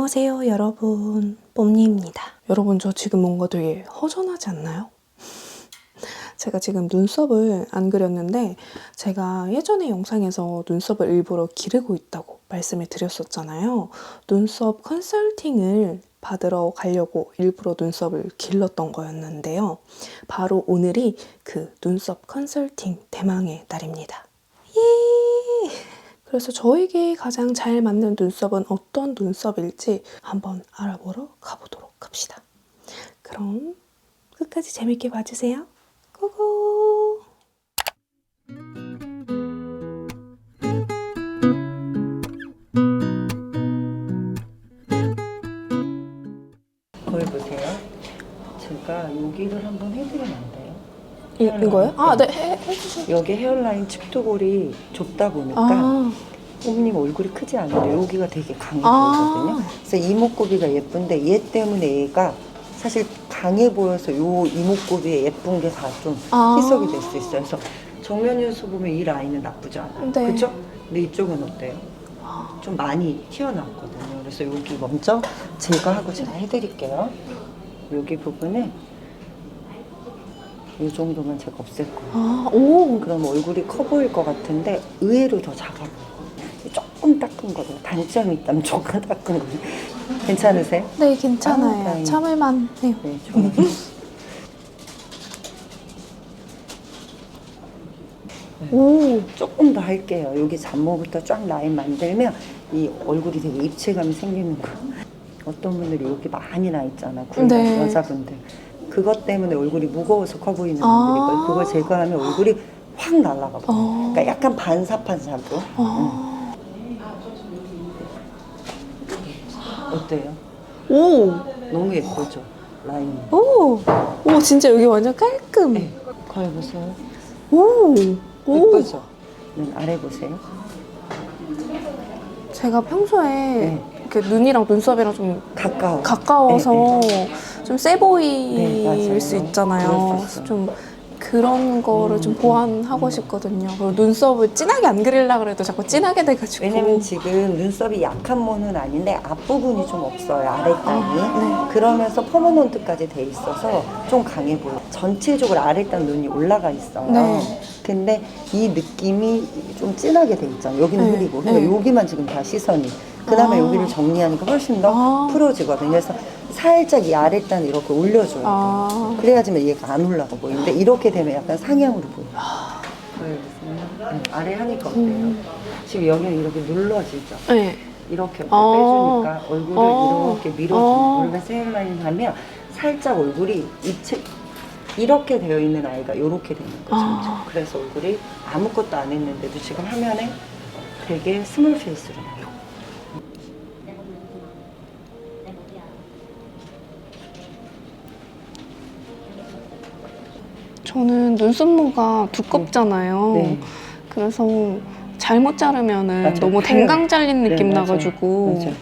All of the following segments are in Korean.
안녕하세요 여러분, 뽐니입니다. 여러분, 저 지금 뭔가 되게 허전하지 않나요? 제가 지금 눈썹을 안 그렸는데, 제가 예전에 영상에서 눈썹을 일부러 기르고 있다고 말씀을 드렸었잖아요. 눈썹 컨설팅을 받으러 가려고 일부러 눈썹을 길렀던 거였는데요. 바로 오늘이 그 눈썹 컨설팅 대망의 날입니다. 예! 그래서 저에게 가장 잘 맞는 눈썹은 어떤 눈썹일지 한번 알아보러 가보도록 합시다. 그럼 끝까지 재밌게 봐주세요. 고고! 거기 보세요. 제가 여기를 한번 해드리면 안 돼요? 이거요? 아, 네, 해주세요. 여기 헤어라인 측두골이 좁다 보니까 뽐님 얼굴이 크지 않은데 여기가 되게 강해 보이거든요. 그래서 이목구비가 예쁜데 얘 때문에 얘가 사실 강해 보여서 요 이목구비에 예쁜 게 다 좀 희석이 될 수 있어요. 그래서 정면에서 보면 이 라인은 나쁘지 않아요. 네. 그렇죠? 근데 이쪽은 어때요? 좀 많이 튀어나왔거든요. 그래서 여기 먼저 제거하고 제가 해드릴게요. 여기 부분에 이 정도만 제가 없앨 거예요. 그럼 얼굴이 커 보일 것 같은데 의외로 더 작아 보여요. 조금 닦은 거로 단점이 있다면 조금 닦은 거 괜찮으세요? 네, 괜찮아요. 참을만 해요. 네, 좋아요. 오, 조금 더 할게요. 여기 잡모부터 쫙 라인 만들면 이 얼굴이 되게 입체감이 생기는 거. 어떤 분들이 여기 많이 나 있잖아. 네. 여자분들. 그것 때문에 얼굴이 무거워서 커 보이는 분들이 있고 그거 제거하면 얼굴이 확 날아가 버려요. 그러니까 약간 반사판사고. 어때요? 오, 너무 예쁘죠? 라인이. 오, 진짜 여기 완전 깔끔. 네. 거기 보세요. 오, 예쁘죠? 눈 아래 보세요. 제가 평소에 이렇게 눈이랑 눈썹이랑 좀 가까워서 좀 세 보일 수 있잖아요. 그래서 좀 그런 거를 좀 보완하고 싶거든요. 그리고 눈썹을 진하게 안 그리려고 해도 자꾸 진하게 돼가지고. 왜냐면 지금 눈썹이 약한 모는 아닌데 앞부분이 좀 없어요. 아랫단이. 그러면서 퍼머넌트까지 돼 있어서 좀 강해 보여요. 전체적으로 아랫단 눈이 올라가 있어요. 네. 근데 이 느낌이 좀 진하게 돼 있잖아요. 여기는 흐리고. 그러니까 여기만 지금 다 시선이. 그 다음에 여기를 정리하니까 훨씬 더 풀어지거든요. 그래서 살짝 이 아랫단을 이렇게 올려줘요. 그래야지만 얘가 안 올라가 보이는데 이렇게 되면 약간 상향으로 보여요. 보여주세요. 아래 하니까 어때요? 지금 여기는 이렇게 눌러지죠? 네. 이렇게 빼주니까 얼굴을 이렇게 밀어주고 그러면서 헤어라인 하면 살짝 얼굴이 이렇게 되어 있는 아이가 이렇게 되는 거죠. 그래서 얼굴이 아무것도 안 했는데도 지금 화면에 되게 스몰 페이스로 나와요. 저는 눈썹모가 두껍잖아요. 네. 그래서 잘못 자르면은 맞아요. 너무 댕강 잘린 느낌 맞아요. 나가지고. 맞아요.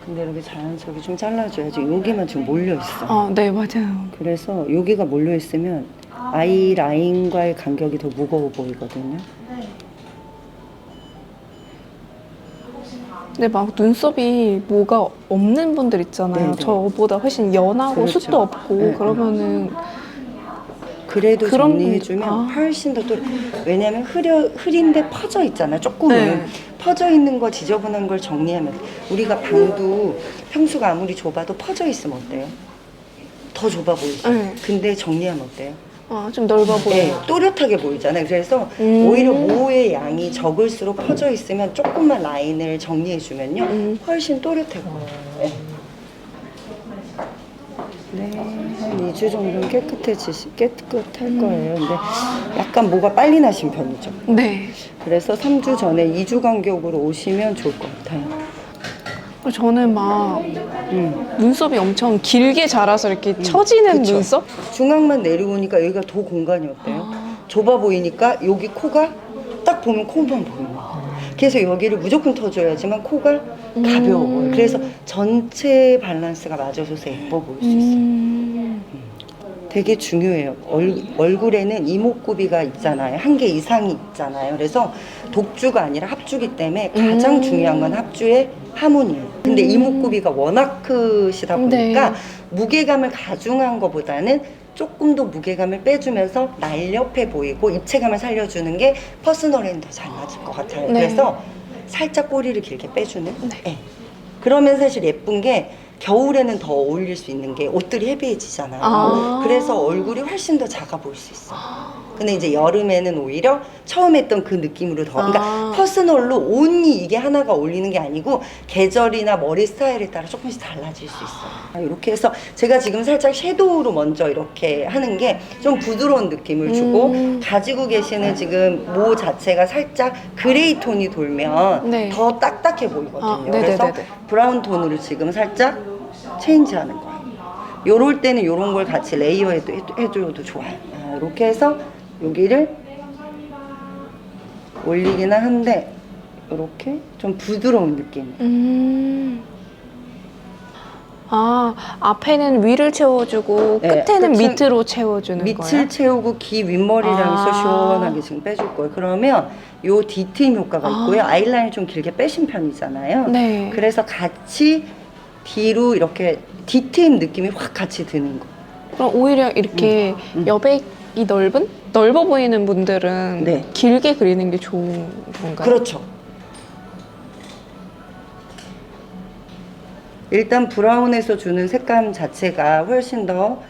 근데 이렇게 자연스럽게 좀 잘라줘야지. 여기만 지금 몰려있어. 아, 네, 맞아요. 그래서 여기가 몰려있으면 아이 라인과의 간격이 더 무거워 보이거든요. 근데 막 눈썹이 뭐가 없는 분들 있잖아요. 네네. 저보다 훨씬 연하고 그렇죠. 숱도 없고. 네. 그러면은 그래도 그런 정리해주면 훨씬 더 왜냐면 흐린데 퍼져 있잖아. 조금은 퍼져 있는 거 지저분한 걸 정리하면 우리가 방도 평수가 아무리 좁아도 퍼져 있으면 어때요? 더 좁아 보이죠? 근데 정리하면 어때요? 좀 넓어 보여요. 네, 또렷하게 보이잖아요. 그래서 오히려 모의 양이 적을수록 퍼져 있으면 조금만 라인을 정리해주면요 훨씬 또렷해 보여요. 네, 한 2주 정도는 깨끗할 거예요. 근데 약간 뭐가 빨리 나신 편이죠. 네. 그래서 3주 전에 2주 간격으로 오시면 좋을 것 같아요. 그리고 저는 막 눈썹이 엄청 길게 자라서 이렇게 처지는 그쵸. 눈썹? 중앙만 내려오니까 여기가 더 공간이 어때요? 좁아 보이니까 여기 코가 딱 보면 코만 보여요. 그래서 여기를 무조건 터줘야지만 코가 가벼워. 그래서 전체 밸런스가 맞아줘서 예뻐 보일 수 있어요. 되게 중요해요. 얼굴에는 이목구비가 있잖아요. 한 개 이상이 있잖아요. 그래서 독주가 아니라 합주기 때문에 가장 중요한 건 합주의 하모니예요. 근데 이목구비가 워낙 크시다 보니까 네. 무게감을 가중한 것보다는 조금 더 무게감을 빼주면서 날렵해 보이고 입체감을 살려주는 게 퍼스널에는 더 잘 맞을 것 같아요. 네. 그래서 살짝 꼬리를 길게 빼주는. 네. 네. 그러면 사실 예쁜 게 겨울에는 더 어울릴 수 있는 게 옷들이 헤비해지잖아요. 아. 그래서 얼굴이 훨씬 더 작아 보일 수 있어요. 근데 이제 여름에는 오히려 처음 했던 그 느낌으로 더, 그러니까 퍼스널로 온이 이게 하나가 어울리는 게 아니고 계절이나 머리 스타일에 따라 조금씩 달라질 수 있어요. 이렇게 해서 제가 지금 살짝 섀도우로 먼저 이렇게 하는 게 좀 부드러운 느낌을 주고 가지고 계시는 지금 모 자체가 살짝 그레이 톤이 돌면 네. 더 딱딱해 보이거든요. 아, 그래서 네네네네. 브라운 톤으로 지금 살짝 체인지하는 거예요. 요럴 때는 요런 걸 같이 해줘도 좋아요. 이렇게 해서 여기를 올리기는 한데 이렇게 좀 부드러운 느낌. 아, 앞에는 위를 채워주고 네, 끝에는 끝은 밑으로 채워주는 밑을 거예요? 채우고 귀 윗머리랑 해서 시원하게 지금 빼줄 거예요. 그러면 요 뒤트임 효과가 있고요. 아이라인을 좀 길게 빼신 편이잖아요. 네. 그래서 같이 뒤로 이렇게 뒤트임 느낌이 확 같이 드는 거. 그럼 오히려 이렇게 여백이 넓어 보이는 분들은 네. 길게 그리는 게 좋은 건가요? 그렇죠. 일단 브라운에서 주는 색감 자체가 훨씬 더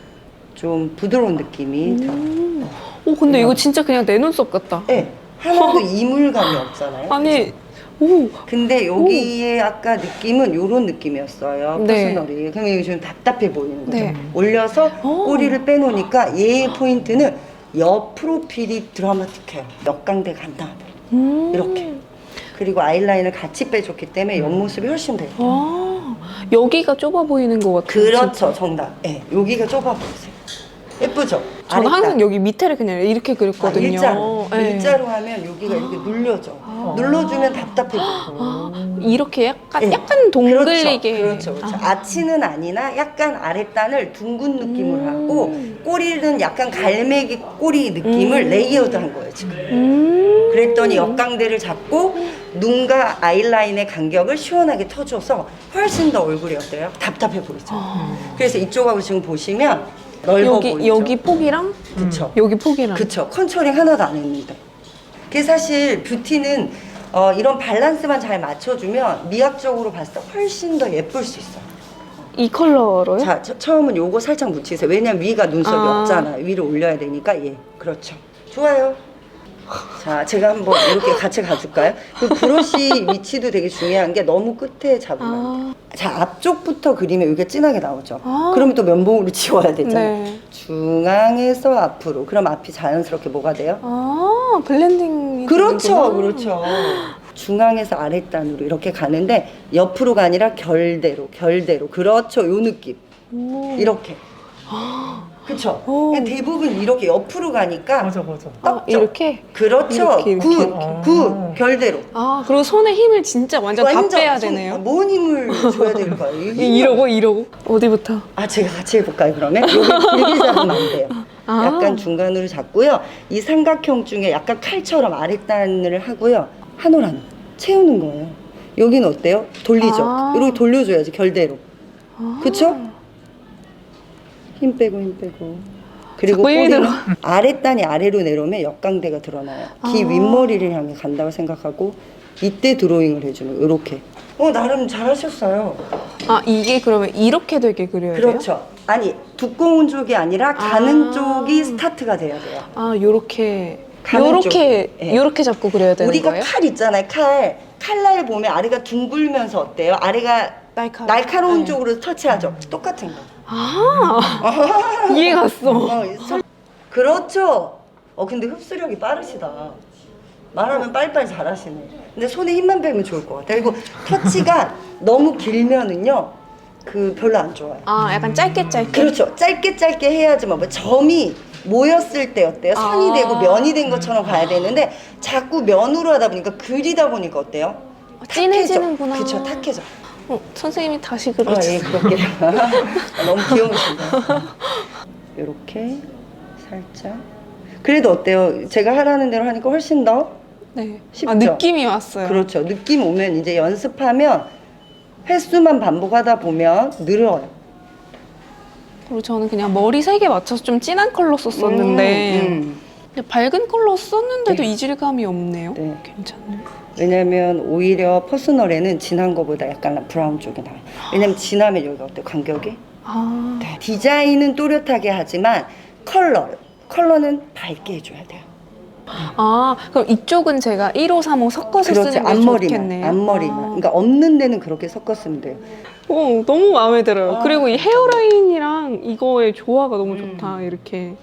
좀 부드러운 느낌이 들어요. 오, 근데 이거 진짜 그냥 내 눈썹 같다. 네, 하나도 이물감이 없잖아요. 아니, 오, 근데 여기에 아까 느낌은 요런 느낌이었어요. 네. 퍼스널이. 그럼 이게 좀 답답해 보이는 거죠. 네. 올려서 오. 꼬리를 빼놓으니까 얘의 포인트는 옆 프로필이 드라마틱해요. 역광대가 안 나와요. 이렇게. 그리고 아이라인을 같이 빼줬기 때문에 옆모습이 훨씬 더 예뻐요. 아, 여기가 좁아 보이는 것 같아요. 그렇죠, 진짜. 정답. 네, 여기가 좁아 보이세요. 예쁘죠? 저는 아랫단. 항상 여기 밑에를 그냥 이렇게 그렸거든요. 일자로. 네. 일자로 하면 여기가 이렇게 눌려져. 눌러주면 답답해 보이고. 아, 이렇게 약간 네. 약간 동글리게. 그렇죠. 아치는 아니나 약간 아랫단을 둥근 느낌으로 하고 꼬리는 약간 갈매기 꼬리 느낌을 레이어드한 거예요 지금. 그랬더니 역광대를 잡고 눈과 아이라인의 간격을 시원하게 터줘서 훨씬 더 얼굴이 어때요? 답답해 보이죠. 그래서 이쪽하고 지금 보시면 넓어 보이죠. 여기 폭이랑 그쵸. 여기 폭이랑. 그쵸. 컨투링 하나도 안 했는데. 그게 사실 뷰티는 이런 밸런스만 잘 맞춰주면 미학적으로 봤을 때 훨씬 더 예쁠 수 있어요. 이 컬러로요? 자, 처음은 요거 살짝 묻히세요. 왜냐면 위가 눈썹이 아. 없잖아요. 위를 올려야 되니까. 예, 그렇죠. 좋아요. 자, 제가 한번 이렇게 같이 가줄까요? 그 브러쉬 위치도 되게 중요한 게 너무 끝에 잡으면 안 돼요. 자, 앞쪽부터 그리면 이게 진하게 나오죠. 그러면 또 면봉으로 지워야 되잖아요. 네. 중앙에서 앞으로. 그럼 앞이 자연스럽게 뭐가 돼요? 아, 블렌딩. 그렇죠, 그렇죠. 중앙에서 아랫단으로 이렇게 가는데 옆으로가 아니라 결대로. 그렇죠, 요 느낌. 이렇게. 그쵸? 오. 대부분 이렇게 옆으로 가니까 맞아. 아, 이렇게? 그렇죠. 이렇게. 굿, 결대로. 아, 그리고 손에 힘을 진짜 완전 다 빼야 되네요. 뭔 힘을 줘야 될까요? 이러고? 어디부터? 아, 제가 같이 해볼까요, 그러면? 여기 길게 잡으면 안 돼요. 아. 약간 중간으로 잡고요. 이 삼각형 중에 약간 칼처럼 아랫단을 하고요. 한 올 한 올 채우는 거예요. 여기는 어때요? 돌리죠? 아. 이렇게 돌려줘야지, 결대로. 그쵸? 힘 빼고. 그리고 자꾸 힘이 꼬리는 들어. 아랫단이 아래로 내려오면 역광대가 드러나요. 귀 윗머리를 향해 간다고 생각하고 이때 드로잉을 해주는 이렇게. 나름 잘하셨어요. 아, 이게 그러면 이렇게 되게 그려야 돼요? 그렇죠. 아니 두꺼운 쪽이 아니라 가는 쪽이 스타트가 돼야 돼요. 아, 요렇게 가는 쪽이. 예. 요렇게 잡고 그려야 되는 우리가 거예요? 칼 있잖아요. 칼날 보면 아래가 둥글면서 어때요? 아래가 날카로운 네. 쪽으로 터치하죠. 똑같은 거. 아, 이해 갔어. 그렇죠. 근데 흡수력이 빠르시다. 말하면 빨리빨리 잘하시네. 근데 손에 힘만 빼면 좋을 것 같아요. 그리고 터치가 너무 길면은요, 별로 안 좋아요. 아, 약간 짧게. 그렇죠. 짧게 해야지만 뭐 점이 모였을 때 어때요? 선이 아. 되고 면이 된 것처럼 가야 되는데 자꾸 면으로 하다 보니까 그리다 보니까 어때요? 진해지는구나. 그렇죠. 탁해져. 선생님이 다시 그려주세요. 예, 그렇게. 너무 귀여우신다. 이렇게 살짝. 그래도 어때요? 제가 하라는 대로 하니까 훨씬 더 네. 쉽죠? 아, 느낌이 왔어요. 그렇죠. 느낌 오면 이제 연습하면 횟수만 반복하다 보면 늘어요. 그리고 저는 그냥 머리 색에 맞춰서 좀 진한 컬러 썼었는데 근데 밝은 컬러 썼는데도 네. 이질감이 없네요. 네. 괜찮네요. 왜냐면 오히려 퍼스널에는 진한 거보다 약간 브라운 쪽이 나아요. 왜냐면 진하면 여기 어때요? 간격이? 아, 네. 디자인은 또렷하게 하지만 컬러는 밝게 해줘야 돼요. 아, 그럼 이쪽은 제가 1호, 3호 섞어서 그렇지. 쓰는 게 앞머리만. 좋겠네요. 앞머리만. 아. 그러니까 없는 데는 그렇게 섞었으면 돼요. 너무 마음에 들어요. 아. 그리고 이 헤어라인이랑 이거의 조화가 너무 좋다. 이렇게.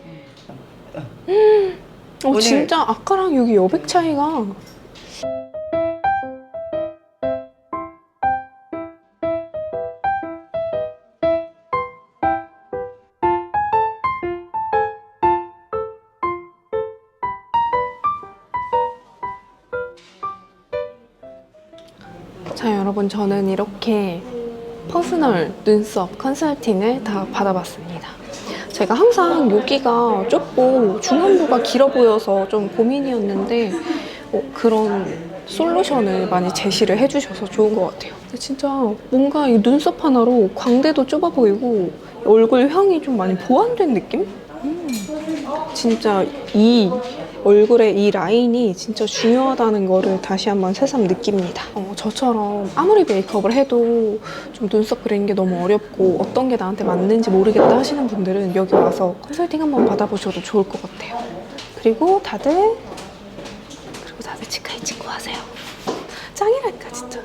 오늘- 진짜 아까랑 여기 여백 차이가. 자, 여러분, 저는 이렇게 퍼스널 눈썹 컨설팅을 다 받아봤습니다. 제가 항상 여기가 좁고 중안부가 길어 보여서 좀 고민이었는데 그런 솔루션을 많이 제시를 해주셔서 좋은 것 같아요. 근데 진짜 뭔가 이 눈썹 하나로 광대도 좁아 보이고 얼굴형이 좀 많이 보완된 느낌? 진짜 이 얼굴의 이 라인이 진짜 중요하다는 거를 다시 한번 새삼 느낍니다. 저처럼 아무리 메이크업을 해도 좀 눈썹 그리는 게 너무 어렵고 어떤 게 나한테 맞는지 모르겠다 하시는 분들은 여기 와서 컨설팅 한번 받아보셔도 좋을 것 같아요. 그리고 다들 치카이 친구 하세요. 짱이라니까 진짜.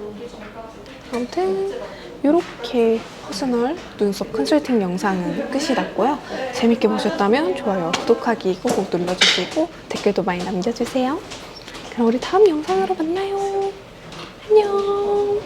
아무튼 이렇게 퍼스널 눈썹 컨설팅 영상은 끝이 났고요. 재밌게 보셨다면 좋아요, 구독하기 꾹꾹 눌러주시고 댓글도 많이 남겨주세요. 그럼 우리 다음 영상으로 만나요. 안녕.